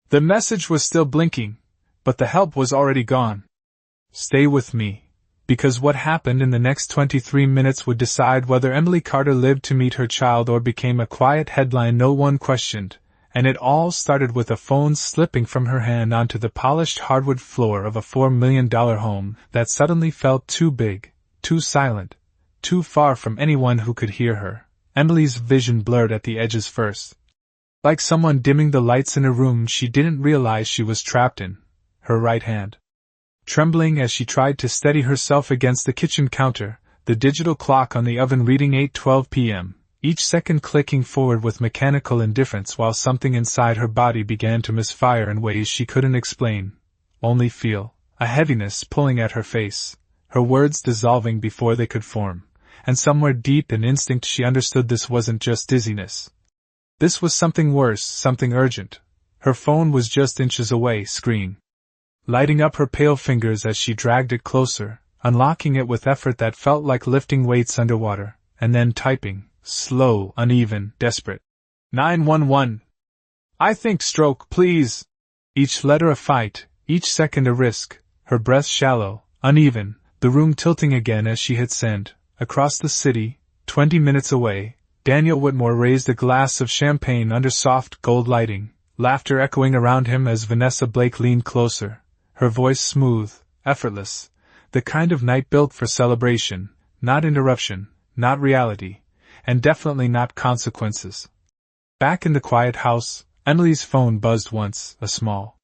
The message was still blinking, but the help was already gone. Stay with me, because what happened in the next 23 minutes would decide whether Emily Carter lived to meet her child or became a quiet headline no one questioned, and it all started with a phone slipping from her hand onto the polished hardwood floor of a $4 million home that suddenly felt too big, too silent, too far from anyone who could hear her. Emily's vision blurred at the edges first. Like someone dimming the lights in a room she didn't realize she was trapped in, her right hand trembling as she tried to steady herself against the kitchen counter, the digital clock on the oven reading 8:12 p.m., each second clicking forward with mechanical indifference while something inside her body began to misfire in ways she couldn't explain, only feel, a heaviness pulling at her face, her words dissolving before they could form, and somewhere deep in instinct she understood this wasn't just dizziness. This was something worse, something urgent. Her phone was just inches away, screen lighting up her pale fingers as she dragged it closer, unlocking it with effort that felt like lifting weights underwater, and then typing, slow, uneven, desperate. 911. I think stroke, please. Each letter a fight, each second a risk, her breath shallow, uneven, the room tilting again as she hit send. Across the city, 20 minutes away, Daniel Whitmore raised a glass of champagne under soft gold lighting, laughter echoing around him as Vanessa Blake leaned closer, her voice smooth, effortless, the kind of night built for celebration, not interruption, not reality, and definitely not consequences. Back in the quiet house, Emily's phone buzzed once, a small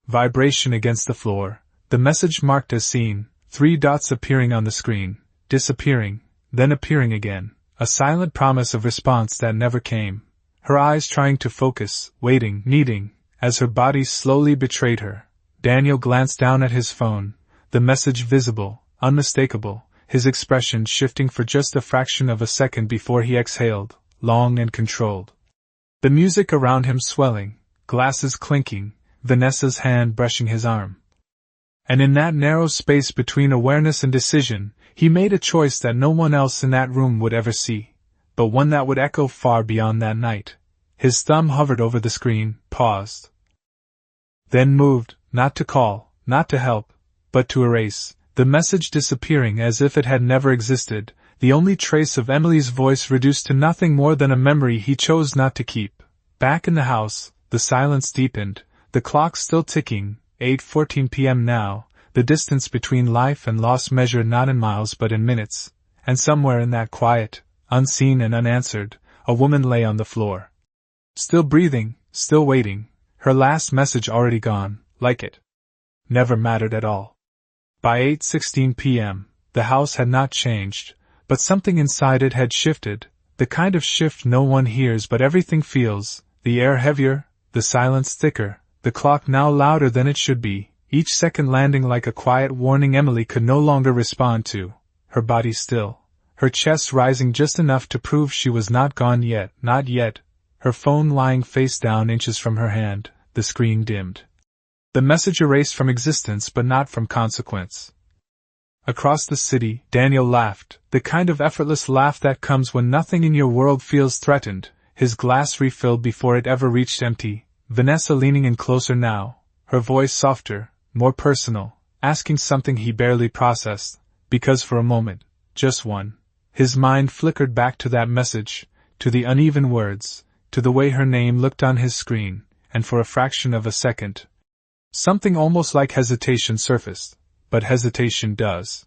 vibration against the floor, the message marked as seen, 3 dots appearing on the screen, disappearing, then appearing again, a silent promise of response that never came. Her eyes trying to focus, waiting, needing, as her body slowly betrayed her. Daniel glanced down at his phone, the message visible, unmistakable, his expression shifting for just a fraction of a second before he exhaled, long and controlled. The music around him swelling, glasses clinking, Vanessa's hand brushing his arm. And in that narrow space between awareness and decision, he made a choice that no one else in that room would ever see, but one that would echo far beyond that night. His thumb hovered over the screen, paused. Then moved, not to call, not to help, but to erase, the message disappearing as if it had never existed, the only trace of Emily's voice reduced to nothing more than a memory he chose not to keep. Back in the house, the silence deepened, the clock still ticking, 8:14 p.m. now, the distance between life and loss measured not in miles but in minutes, and somewhere in that quiet, unseen and unanswered, a woman lay on the floor. Still breathing, still waiting, her last message already gone, like it never mattered at all. By 8:16 p.m., the house had not changed, but something inside it had shifted, the kind of shift no one hears but everything feels, the air heavier, the silence thicker, the clock now louder than it should be, each second landing like a quiet warning Emily could no longer respond to, her body still, her chest rising just enough to prove she was not gone yet, not yet, her phone lying face down inches from her hand, the screen dimmed. The message erased from existence but not from consequence. Across the city, Daniel laughed, the kind of effortless laugh that comes when nothing in your world feels threatened, his glass refilled before it ever reached empty, Vanessa leaning in closer now, her voice softer, more personal, asking something he barely processed, because for a moment, just one, his mind flickered back to that message, to the uneven words, to the way her name looked on his screen, and for a fraction of a second, something almost like hesitation surfaced, but hesitation does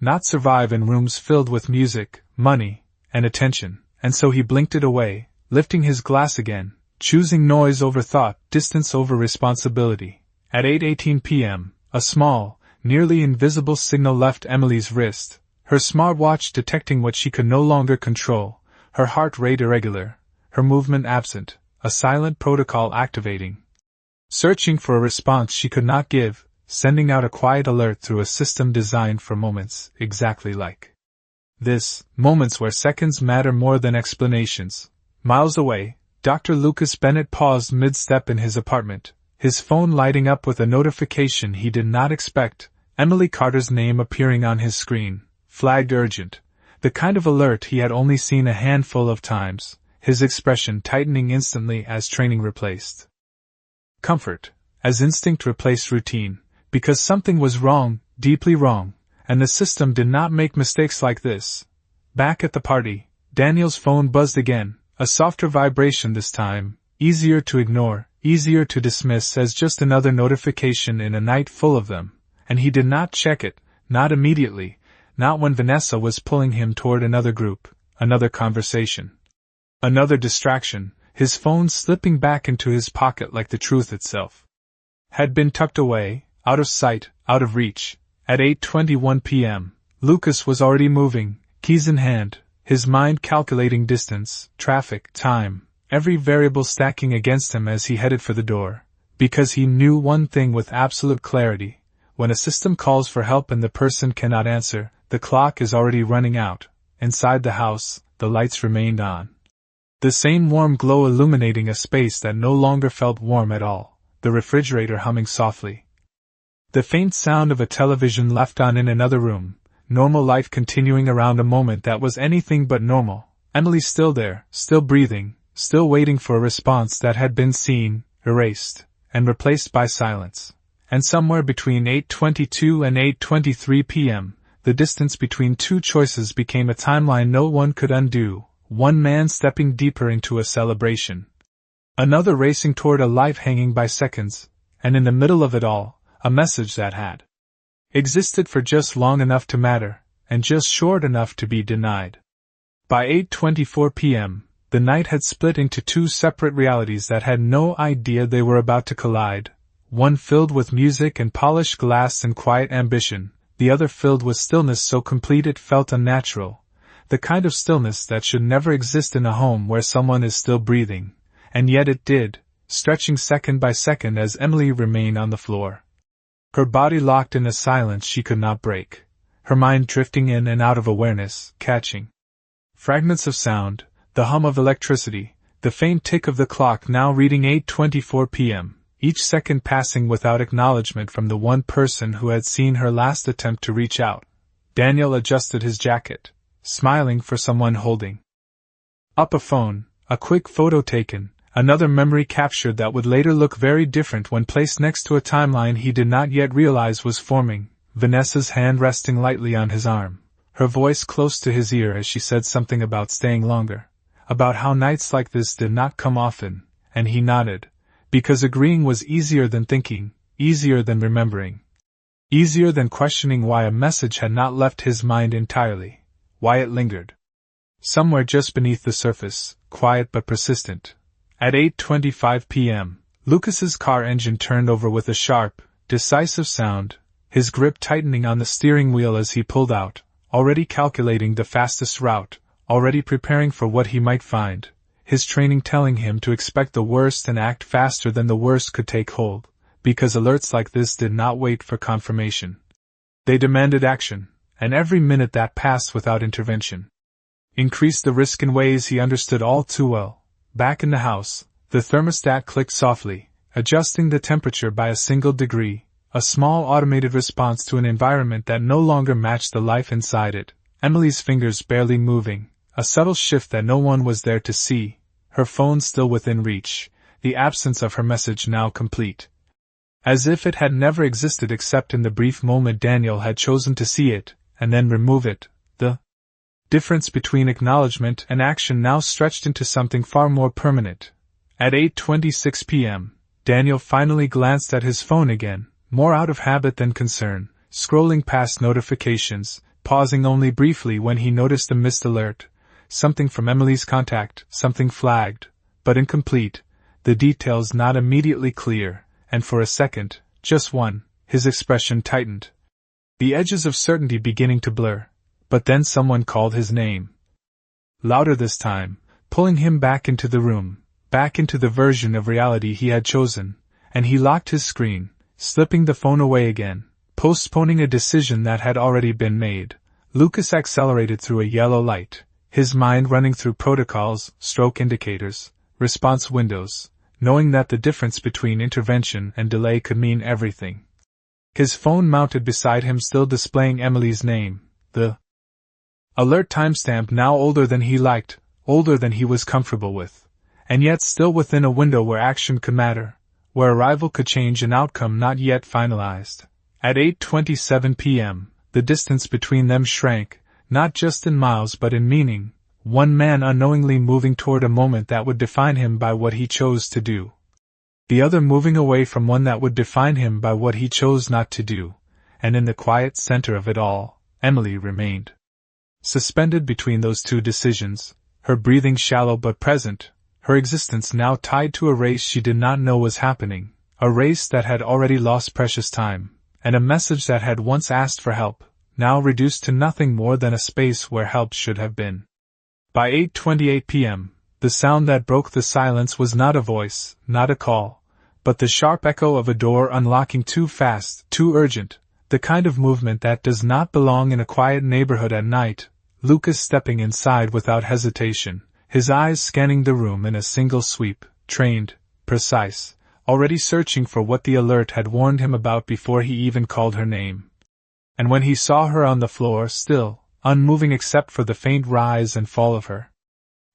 not survive in rooms filled with music, money, and attention, and so he blinked it away, lifting his glass again, choosing noise over thought, distance over responsibility. At 8:18 p.m., a small, nearly invisible signal left Emily's wrist, her smartwatch detecting what she could no longer control, her heart rate irregular, her movement absent, a silent protocol activating. Searching for a response she could not give, sending out a quiet alert through a system designed for moments exactly like this, moments where seconds matter more than explanations. Miles away, Dr. Lucas Bennett paused mid-step in his apartment, his phone lighting up with a notification he did not expect, Emily Carter's name appearing on his screen, flagged urgent, the kind of alert he had only seen a handful of times, his expression tightening instantly as training replaced Comfort, as instinct replaced routine, because something was wrong, deeply wrong, and the system did not make mistakes like this. Back at the party, Daniel's phone buzzed again, a softer vibration this time, easier to ignore, easier to dismiss as just another notification in a night full of them, and he did not check it, not immediately, not when Vanessa was pulling him toward another group, another conversation. Another distraction, his phone slipping back into his pocket like the truth itself. Had been tucked away, out of sight, out of reach. At 8:21 p.m., Lucas was already moving, keys in hand, his mind calculating distance, traffic, time, every variable stacking against him as he headed for the door, because he knew one thing with absolute clarity: when a system calls for help and the person cannot answer, the clock is already running out. Inside the house, the lights remained on. The same warm glow illuminating a space that no longer felt warm at all, the refrigerator humming softly. The faint sound of a television left on in another room, normal life continuing around a moment that was anything but normal. Emily still there, still breathing, still waiting for a response that had been seen, erased, and replaced by silence. And somewhere between 8:22 and 8:23 p.m., the distance between two choices became a timeline no one could undo, one man stepping deeper into a celebration, another racing toward a life hanging by seconds, and in the middle of it all, a message that had existed for just long enough to matter, and just short enough to be denied. By 8:24 p.m., the night had split into two separate realities that had no idea they were about to collide, one filled with music and polished glass and quiet ambition, the other filled with stillness so complete it felt unnatural, the kind of stillness that should never exist in a home where someone is still breathing, and yet it did, stretching second by second as Emily remained on the floor. Her body locked in a silence she could not break, her mind drifting in and out of awareness, catching fragments of sound, the hum of electricity, the faint tick of the clock now reading 8:24 p.m., each second passing without acknowledgement from the one person who had seen her last attempt to reach out. Daniel adjusted his jacket, smiling for someone holding up a phone, a quick photo taken, another memory captured that would later look very different when placed next to a timeline he did not yet realize was forming, Vanessa's hand resting lightly on his arm, her voice close to his ear as she said something about staying longer, about how nights like this did not come often, and he nodded, because agreeing was easier than thinking, easier than remembering, easier than questioning why a message had not left his mind entirely, why it lingered somewhere just beneath the surface, quiet but persistent. At 8:25 p.m., Lucas's car engine turned over with a sharp, decisive sound, his grip tightening on the steering wheel as he pulled out, already calculating the fastest route, already preparing for what he might find, his training telling him to expect the worst and act faster than the worst could take hold, because alerts like this did not wait for confirmation. They demanded action, and every minute that passed without intervention increased the risk in ways he understood all too well. Back in the house, the thermostat clicked softly, adjusting the temperature by a single degree, a small automated response to an environment that no longer matched the life inside it, Emily's fingers barely moving, a subtle shift that no one was there to see, her phone still within reach, the absence of her message now complete. As if it had never existed except in the brief moment Daniel had chosen to see it, and then remove it, the difference between acknowledgement and action now stretched into something far more permanent. At 8:26 p.m., Daniel finally glanced at his phone again, more out of habit than concern, scrolling past notifications, pausing only briefly when he noticed a missed alert, something from Emily's contact, something flagged, but incomplete, the details not immediately clear, and for a second, just one, his expression tightened, the edges of certainty beginning to blur. But then someone called his name. Louder this time, pulling him back into the room, back into the version of reality he had chosen, and he locked his screen, slipping the phone away again, postponing a decision that had already been made. Lucas accelerated through a yellow light, his mind running through protocols, stroke indicators, response windows, knowing that the difference between intervention and delay could mean everything. His phone mounted beside him still displaying Emily's name, the alert timestamp now older than he liked, older than he was comfortable with, and yet still within a window where action could matter, where arrival could change an outcome not yet finalized. At 8:27 p.m., the distance between them shrank, not just in miles but in meaning, one man unknowingly moving toward a moment that would define him by what he chose to do. The other moving away from one that would define him by what he chose not to do, and in the quiet center of it all, Emily remained. Suspended between those two decisions, her breathing shallow but present, her existence now tied to a race she did not know was happening, a race that had already lost precious time, and a message that had once asked for help, now reduced to nothing more than a space where help should have been. By 8:28 p.m., the sound that broke the silence was not a voice, not a call, but the sharp echo of a door unlocking too fast, too urgent, the kind of movement that does not belong in a quiet neighborhood at night. Lucas stepping inside without hesitation, his eyes scanning the room in a single sweep, trained, precise, already searching for what the alert had warned him about before he even called her name. And when he saw her on the floor, still, unmoving except for the faint rise and fall of her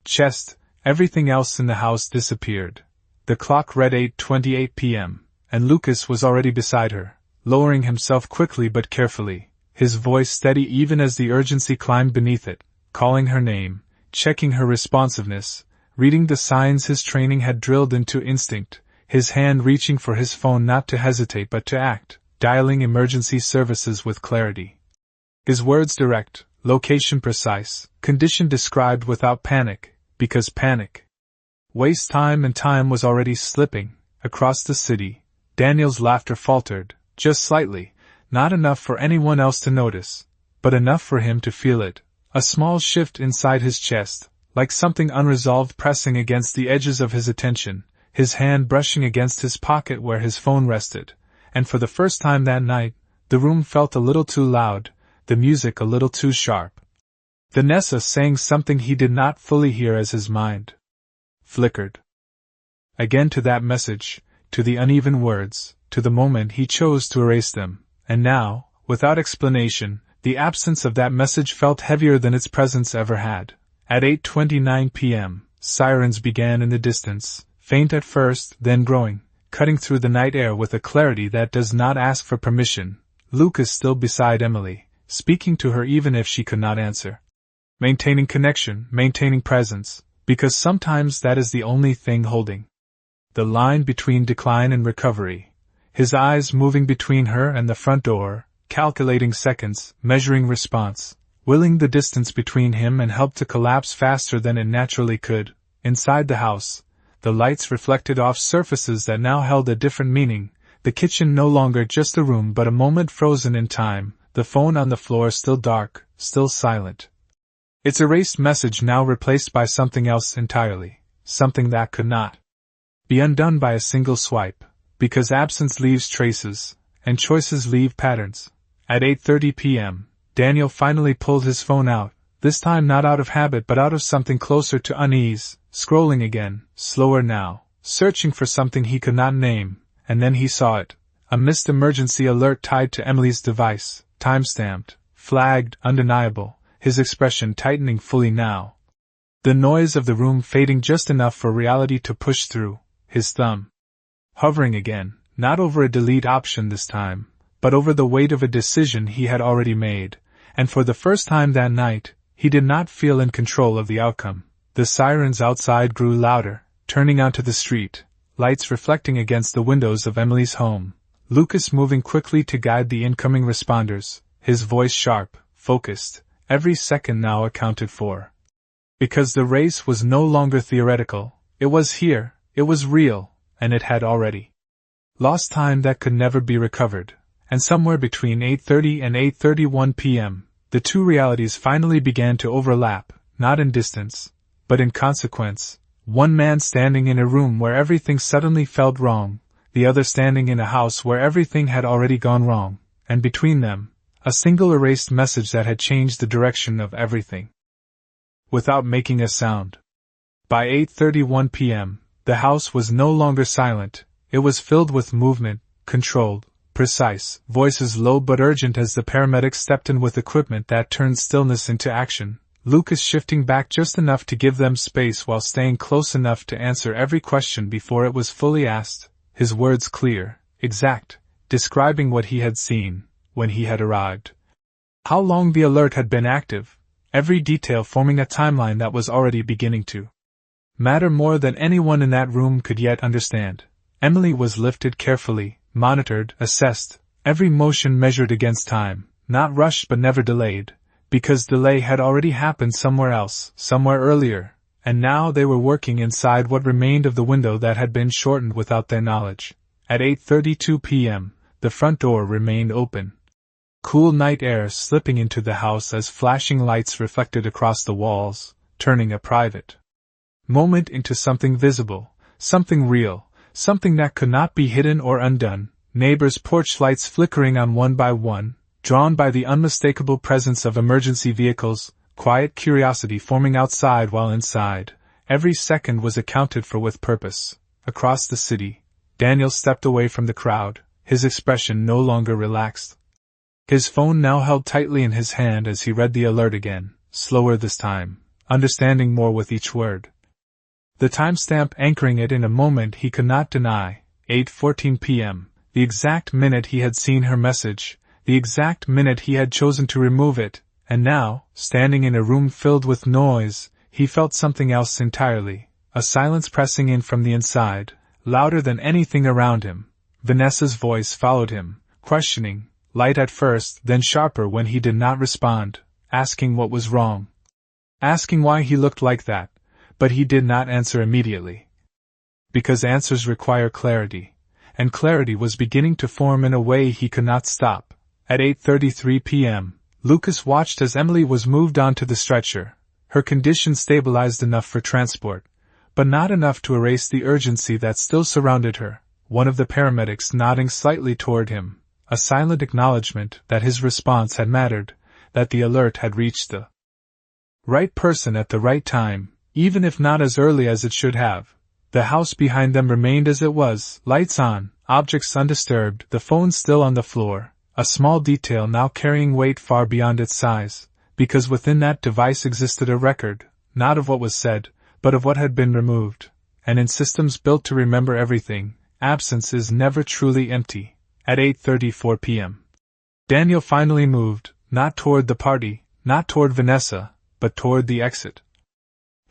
chest, everything else in the house disappeared. The clock read 8:28 p.m., and Lucas was already beside her, lowering himself quickly but carefully, his voice steady even as the urgency climbed beneath it, calling her name, checking her responsiveness, reading the signs his training had drilled into instinct, his hand reaching for his phone not to hesitate but to act, dialing emergency services with clarity. His words direct, location precise, condition described without panic, because panic wastes time and time was already slipping. Across the city, Daniel's laughter faltered, just slightly, not enough for anyone else to notice, but enough for him to feel it, a small shift inside his chest, like something unresolved pressing against the edges of his attention, his hand brushing against his pocket where his phone rested, and for the first time that night, the room felt a little too loud, the music a little too sharp. Vanessa saying something he did not fully hear as his mind flickered again to that message, to the uneven words, to the moment he chose to erase them, and now, without explanation, the absence of that message felt heavier than its presence ever had. At 8:29 p.m., sirens began in the distance, faint at first, then growing, cutting through the night air with a clarity that does not ask for permission. Lucas still beside Emily, speaking to her even if she could not answer. Maintaining connection, maintaining presence, because sometimes that is the only thing holding the line between decline and recovery. His eyes moving between her and the front door, calculating seconds, measuring response, willing the distance between him and help to collapse faster than it naturally could. Inside the house, the lights reflected off surfaces that now held a different meaning, the kitchen no longer just a room but a moment frozen in time, the phone on the floor still dark, still silent. Its erased message now replaced by something else entirely, something that could not be undone by a single swipe, because absence leaves traces, and choices leave patterns. At 8:30 p.m., Daniel finally pulled his phone out, this time not out of habit but out of something closer to unease, scrolling again, slower now, searching for something he could not name, and then he saw it, a missed emergency alert tied to Emily's device, time-stamped, flagged, undeniable, his expression tightening fully now. The noise of the room fading just enough for reality to push through, his thumb hovering again, not over a delete option this time, but over the weight of a decision he had already made, and for the first time that night, he did not feel in control of the outcome. The sirens outside grew louder, turning onto the street, lights reflecting against the windows of Emily's home, Lucas moving quickly to guide the incoming responders, his voice sharp, focused, every second now accounted for. Because the race was no longer theoretical, it was here, it was real, and it had already lost time that could never be recovered, and somewhere between 8:30 and 8:31 p.m., the two realities finally began to overlap, not in distance, but in consequence, one man standing in a room where everything suddenly felt wrong, the other standing in a house where everything had already gone wrong, and between them, a single erased message that had changed the direction of everything. Without making a sound. By 8:31 p.m., the house was no longer silent, it was filled with movement, controlled, precise, voices low but urgent as the paramedics stepped in with equipment that turned stillness into action, Lucas shifting back just enough to give them space while staying close enough to answer every question before it was fully asked. his words clear, exact, describing what he had seen, when he had arrived. How long the alert had been active, every detail forming a timeline that was already beginning to matter more than anyone in that room could yet understand. Emily was lifted carefully, monitored, assessed, every motion measured against time, not rushed but never delayed, because delay had already happened somewhere else, somewhere earlier, and now they were working inside what remained of the window that had been shortened without their knowledge. At 8:32 p.m., the front door remained open. Cool night air slipping into the house as flashing lights reflected across the walls, turning a private moment into something visible, something real, something that could not be hidden or undone. Neighbors' porch lights flickering on one by one, drawn by the unmistakable presence of emergency vehicles, quiet curiosity forming outside while inside. Every second was accounted for with purpose. Across the city, Daniel stepped away from the crowd, his expression no longer relaxed. His phone now held tightly in his hand as he read the alert again, slower this time, understanding more with each word. The timestamp anchoring it in a moment he could not deny, 8:14 p.m., the exact minute he had seen her message, the exact minute he had chosen to remove it, and now, standing in a room filled with noise, he felt something else entirely, a silence pressing in from the inside, louder than anything around him. Vanessa's voice followed him, questioning, light at first, then sharper when he did not respond, asking what was wrong, asking why he looked like that, but he did not answer immediately. Because answers require clarity, and clarity was beginning to form in a way he could not stop. At 8:33 p.m., Lucas watched as Emily was moved onto the stretcher, her condition stabilized enough for transport, but not enough to erase the urgency that still surrounded her. One of the paramedics nodding slightly toward him, a silent acknowledgement that his response had mattered, that the alert had reached the right person at the right time, even if not as early as it should have. The house behind them remained as it was, lights on, objects undisturbed, the phone still on the floor, a small detail now carrying weight far beyond its size, because within that device existed a record, not of what was said, but of what had been removed. And in systems built to remember everything, absence is never truly empty. At 8:34 p.m., Daniel finally moved, not toward the party, not toward Vanessa, but toward the exit.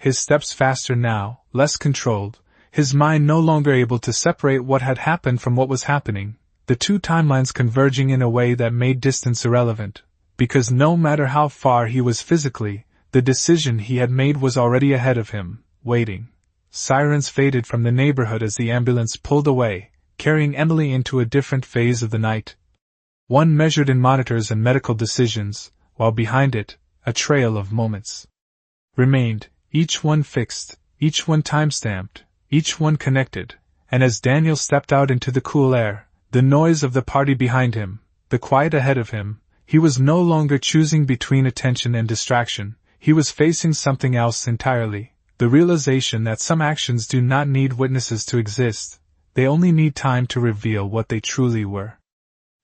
His steps faster now, less controlled, his mind no longer able to separate what had happened from what was happening, the two timelines converging in a way that made distance irrelevant, because no matter how far he was physically, the decision he had made was already ahead of him, waiting. Sirens faded from the neighborhood as the ambulance pulled away, carrying Emily into a different phase of the night. One measured in monitors and medical decisions, while behind it, a trail of moments remained, each one fixed, each one time-stamped, each one connected, and as Daniel stepped out into the cool air, the noise of the party behind him, the quiet ahead of him, he was no longer choosing between attention and distraction, he was facing something else entirely, the realization that some actions do not need witnesses to exist, they only need time to reveal what they truly were.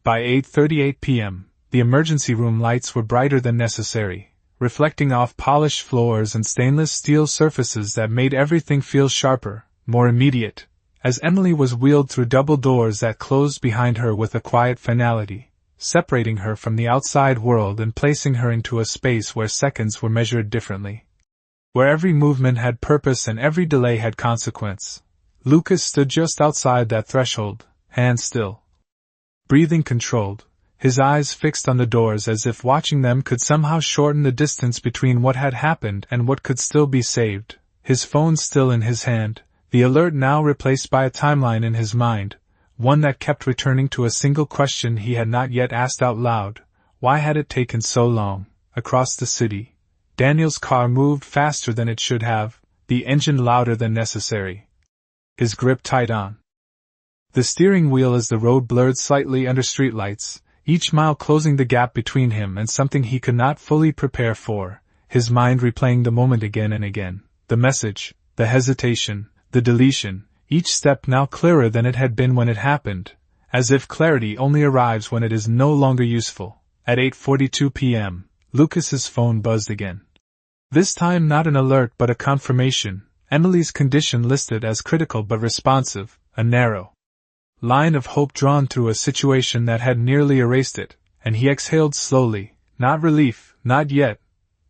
By 8:38 p.m., the emergency room lights were brighter than necessary, reflecting off polished floors and stainless steel surfaces that made everything feel sharper, more immediate, as Emily was wheeled through double doors that closed behind her with a quiet finality, separating her from the outside world and placing her into a space where seconds were measured differently, where every movement had purpose and every delay had consequence. Lucas stood just outside that threshold, hands still, breathing controlled, his eyes fixed on the doors as if watching them could somehow shorten the distance between what had happened and what could still be saved, his phone still in his hand, the alert now replaced by a timeline in his mind, one that kept returning to a single question he had not yet asked out loud: why had it taken so long? Across the city, Daniel's car moved faster than it should have, the engine louder than necessary, his grip tight on the steering wheel as the road blurred slightly under streetlights, each mile closing the gap between him and something he could not fully prepare for, his mind replaying the moment again and again, the message, the hesitation, the deletion, each step now clearer than it had been when it happened, as if clarity only arrives when it is no longer useful. At 8:42 p.m., Lucas's phone buzzed again. This time not an alert but a confirmation, Emily's condition listed as critical but responsive, a narrow line of hope drawn through a situation that had nearly erased it, and he exhaled slowly, not relief, not yet,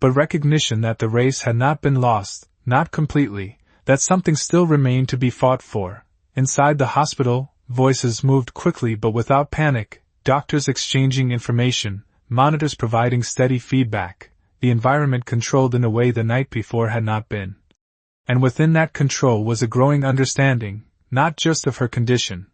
but recognition that the race had not been lost, not completely, that something still remained to be fought for. Inside the hospital, voices moved quickly but without panic, doctors exchanging information, monitors providing steady feedback, the environment controlled in a way the night before had not been. And within that control was a growing understanding, not just of her condition,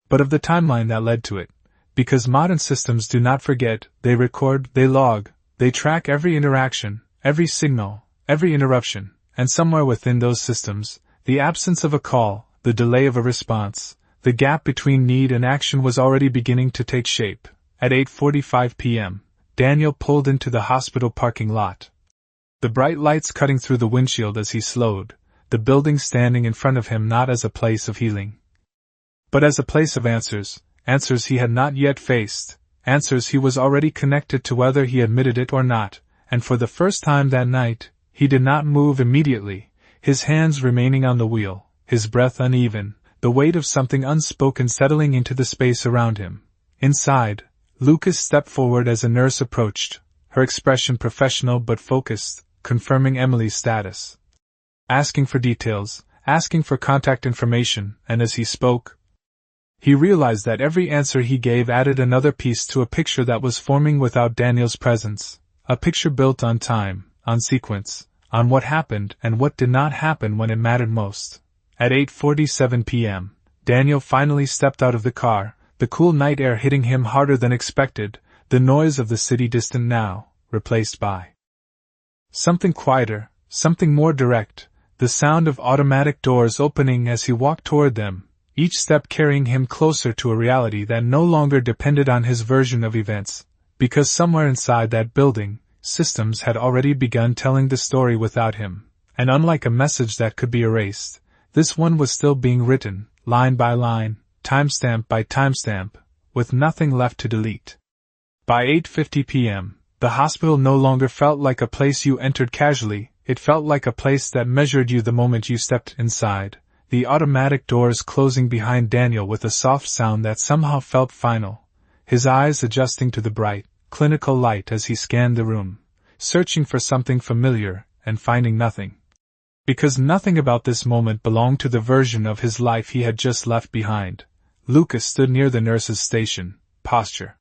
but of the timeline that led to it. Because modern systems do not forget, they record, they log, they track every interaction, every signal, every interruption, and somewhere within those systems, the absence of a call, the delay of a response, the gap between need and action was already beginning to take shape. At 8:45 p.m., Daniel pulled into the hospital parking lot. The bright lights cutting through the windshield as he slowed, the building standing in front of him not as a place of healing, but as a place of answers, answers he had not yet faced, answers he was already connected to whether he admitted it or not, and for the first time that night, he did not move immediately, his hands remaining on the wheel, his breath uneven, the weight of something unspoken settling into the space around him. Inside, Lucas stepped forward as a nurse approached, her expression professional but focused, confirming Emily's status. Asking for details, asking for contact information, and as he spoke, he realized that every answer he gave added another piece to a picture that was forming without Daniel's presence, a picture built on time, on sequence, on what happened and what did not happen when it mattered most. At 8:47 p.m., Daniel finally stepped out of the car, the cool night air hitting him harder than expected, the noise of the city distant now, replaced by something quieter, something more direct, the sound of automatic doors opening as he walked toward them, each step carrying him closer to a reality that no longer depended on his version of events, because somewhere inside that building, systems had already begun telling the story without him, and unlike a message that could be erased, this one was still being written, line by line, timestamp by timestamp, with nothing left to delete. By 8:50 p.m., the hospital no longer felt like a place you entered casually, it felt like a place that measured you the moment you stepped inside, the automatic doors closing behind Daniel with a soft sound that somehow felt final, his eyes adjusting to the bright, clinical light as he scanned the room, searching for something familiar, and finding nothing. Because nothing about this moment belonged to the version of his life he had just left behind. Lucas stood near the nurse's station, posture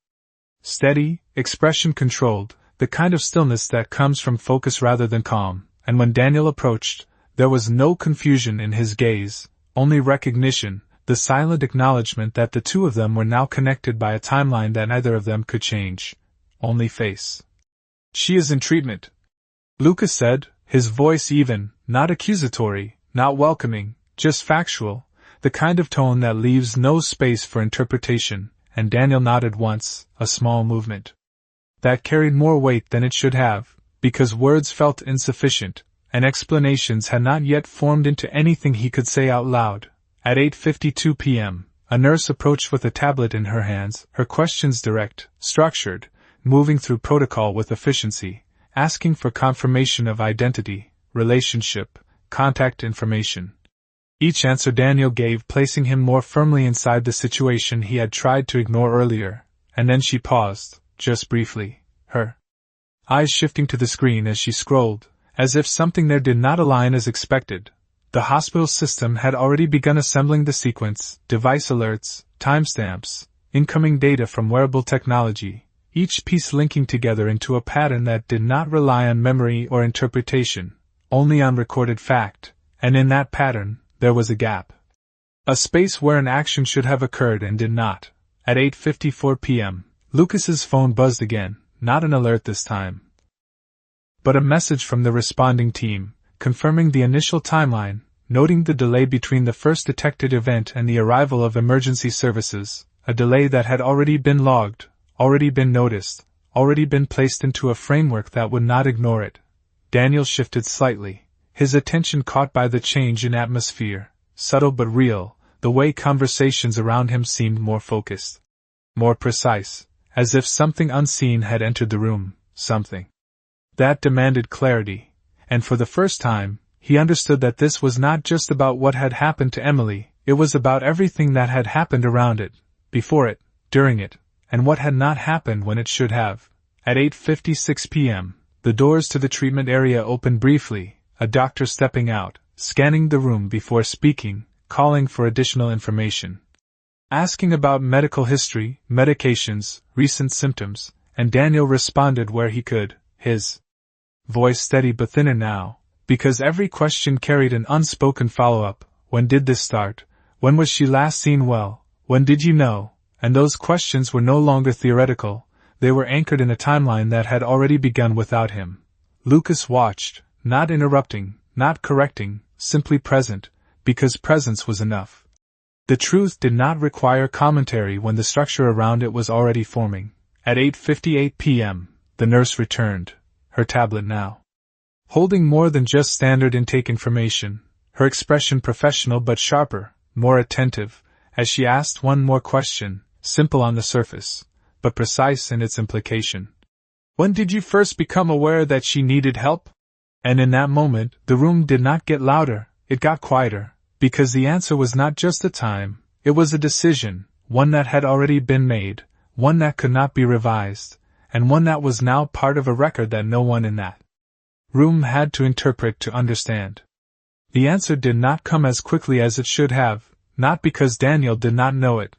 steady, expression controlled, the kind of stillness that comes from focus rather than calm, and when Daniel approached, there was no confusion in his gaze, only recognition, the silent acknowledgement that the two of them were now connected by a timeline that neither of them could change. Only face. "She is in treatment," Lucas said, his voice even, not accusatory, not welcoming, just factual, the kind of tone that leaves no space for interpretation, and Daniel nodded once, a small movement that carried more weight than it should have, because words felt insufficient, and explanations had not yet formed into anything he could say out loud. At 8:52 p.m., a nurse approached with a tablet in her hands, her questions direct, structured, moving through protocol with efficiency, asking for confirmation of identity, relationship, contact information. Each answer Daniel gave placing him more firmly inside the situation he had tried to ignore earlier, and then she paused, just briefly, her eyes shifting to the screen as she scrolled, as if something there did not align as expected. The hospital system had already begun assembling the sequence, device alerts, timestamps, incoming data from wearable technology, each piece linking together into a pattern that did not rely on memory or interpretation, only on recorded fact, and in that pattern, there was a gap. A space where an action should have occurred and did not. At 8:54 p.m., Lucas's phone buzzed again, not an alert this time, but a message from the responding team, confirming the initial timeline, noting the delay between the first detected event and the arrival of emergency services, a delay that had already been logged, already been noticed, already been placed into a framework that would not ignore it. Daniel shifted slightly, his attention caught by the change in atmosphere, subtle but real, the way conversations around him seemed more focused, more precise, as if something unseen had entered the room, something that demanded clarity, and for the first time, he understood that this was not just about what had happened to Emily, It was about everything that had happened around it, before it, during it, and what had not happened when it should have. At 8:56 p.m., the doors to the treatment area opened briefly, a doctor stepping out, scanning the room before speaking, calling for additional information. Asking about medical history, medications, recent symptoms, and Daniel responded where he could, his voice steady but thinner now, because every question carried an unspoken follow-up. When did this start? When was she last seen well? When did you know? And those questions were no longer theoretical, they were anchored in a timeline that had already begun without him. Lucas watched, not interrupting, not correcting, simply present, because presence was enough. The truth did not require commentary when the structure around it was already forming. At 8:58 p.m., the nurse returned, her tablet now holding more than just standard intake information, her expression professional but sharper, more attentive, as she asked one more question, simple on the surface, but precise in its implication. When did you first become aware that she needed help? And in that moment, the room did not get louder, it got quieter, because the answer was not just a time, it was a decision, one that had already been made, one that could not be revised, and one that was now part of a record that no one in that room had to interpret to understand. The answer did not come as quickly as it should have, not because Daniel did not know it,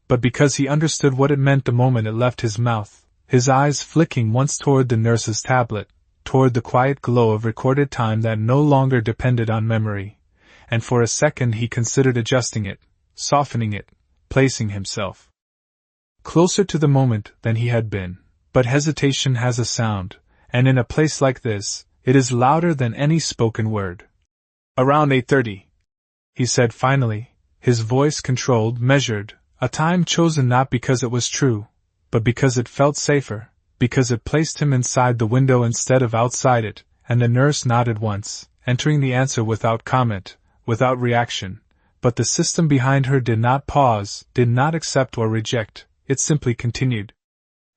but because he understood what it meant the moment it left his mouth, his eyes flicking once toward the nurse's tablet, toward the quiet glow of recorded time that no longer depended on memory, and for a second he considered adjusting it, softening it, placing himself closer to the moment than he had been. But hesitation has a sound, and in a place like this, it is louder than any spoken word. Around 8:30, he said finally, his voice controlled, measured, a time chosen not because it was true, but because it felt safer, because it placed him inside the window instead of outside it, and the nurse nodded once, entering the answer without comment, without reaction, but the system behind her did not pause, did not accept or reject, it simply continued.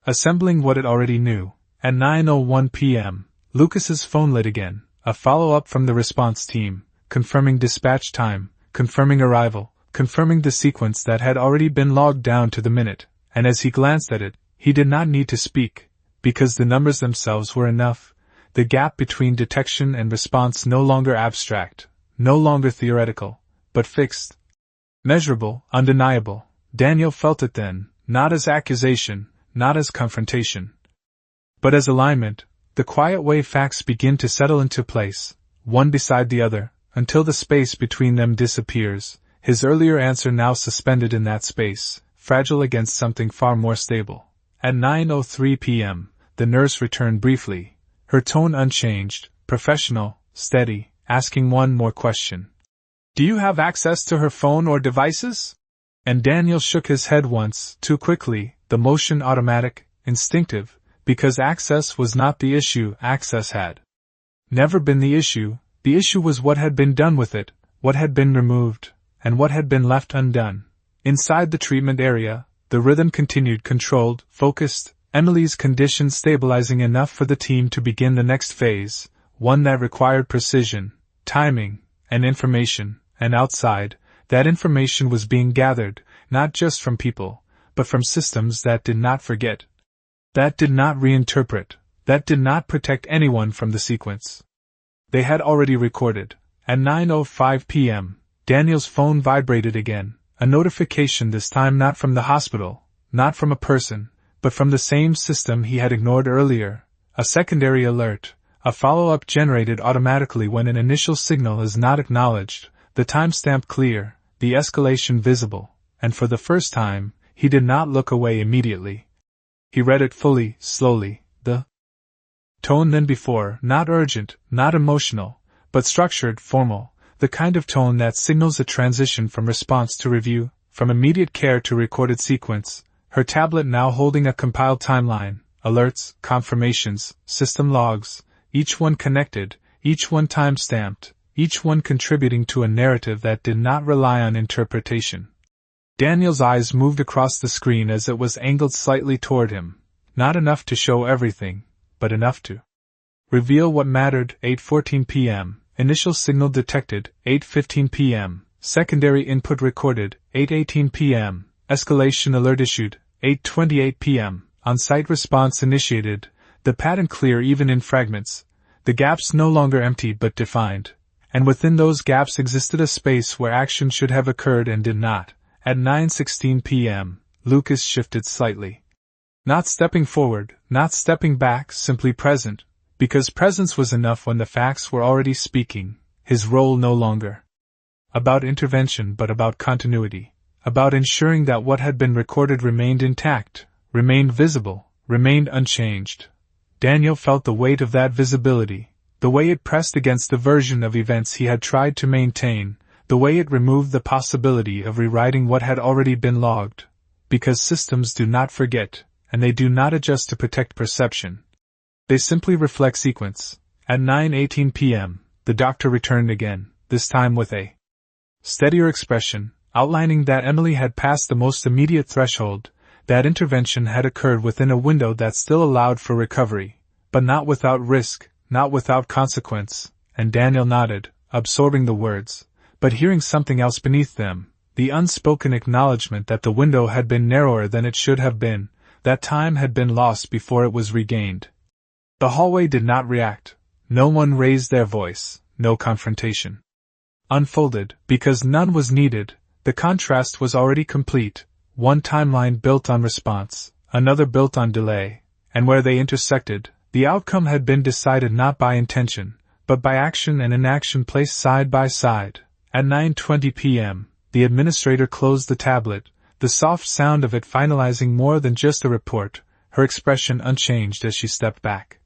Assembling what it already knew. At 9:01 p.m., Lucas's phone lit again, a follow-up from the response team, confirming dispatch time, confirming arrival, confirming the sequence that had already been logged down to the minute, and as he glanced at it, he did not need to speak, because the numbers themselves were enough, the gap between detection and response no longer abstract, no longer theoretical, but fixed, measurable, undeniable. Daniel felt it then, not as accusation, not as confrontation, but as alignment, the quiet way facts begin to settle into place, one beside the other, until the space between them disappears, his earlier answer now suspended in that space, fragile against something far more stable. At 9:03 p.m., the nurse returned briefly, her tone unchanged, professional, steady, asking one more question. Do you have access to her phone or devices? And Daniel shook his head once, too quickly, the motion automatic, instinctive, because access was not the issue, access had never been the issue was what had been done with it, what had been removed, and what had been left undone. Inside the treatment area, the rhythm continued, controlled, focused, Emily's condition stabilizing enough for the team to begin the next phase, one that required precision, timing, and information, and outside, that information was being gathered, not just from people, but from systems that did not forget, that did not reinterpret, that did not protect anyone from the sequence they had already recorded. At 9:05 p.m., Daniel's phone vibrated again, a notification this time not from the hospital, not from a person, but from the same system he had ignored earlier, a secondary alert, a follow-up generated automatically when an initial signal is not acknowledged, the timestamp clear, the escalation visible, and for the first time, he did not look away immediately. He read it fully, slowly, the tone than before, not urgent, not emotional, but structured, formal, the kind of tone that signals a transition from response to review, from immediate care to recorded sequence, her tablet now holding a compiled timeline, alerts, confirmations, system logs, each one connected, each one time-stamped, each one contributing to a narrative that did not rely on interpretation. Daniel's eyes moved across the screen as it was angled slightly toward him, not enough to show everything, but enough to reveal what mattered. 8:14 p.m., initial signal detected. 8:15 p.m., Secondary input recorded, 8:18 p.m. Escalation alert issued, 8:28 p.m. On-site response initiated. The pattern clear even in fragments. The gaps no longer empty but defined. And within those gaps existed a space where action should have occurred and did not. At 9:16 p.m., Lucas shifted slightly. Not stepping forward, not stepping back, simply present, because presence was enough when the facts were already speaking, his role no longer about intervention but about continuity, about ensuring that what had been recorded remained intact, remained visible, remained unchanged. Daniel felt the weight of that visibility, the way it pressed against the version of events he had tried to maintain, the way it removed the possibility of rewriting what had already been logged, because systems do not forget, and they do not adjust to protect perception. They simply reflect sequence. At 9:18 p.m., the doctor returned again, this time with a steadier expression, outlining that Emily had passed the most immediate threshold, that intervention had occurred within a window that still allowed for recovery, but not without risk, not without consequence, and Daniel nodded, absorbing the words, but hearing something else beneath them, the unspoken acknowledgement that the window had been narrower than it should have been, that time had been lost before it was regained. The hallway did not react. No one raised their voice, no confrontation unfolded, because none was needed. The contrast was already complete, one timeline built on response, another built on delay, and where they intersected, the outcome had been decided not by intention, but by action and inaction placed side by side. At 9:20 p.m., the administrator closed the tablet, the soft sound of it finalizing more than just a report, her expression unchanged as she stepped back.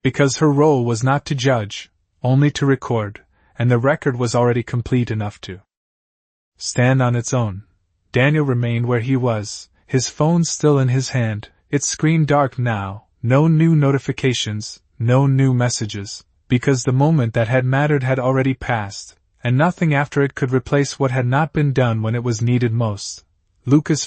Because her role was not to judge, only to record, and the record was already complete enough to stand on its own. Daniel remained where he was, his phone still in his hand, its screen dark now, no new notifications, no new messages, because the moment that had mattered had already passed, and nothing after it could replace what had not been done when it was needed most. Lucas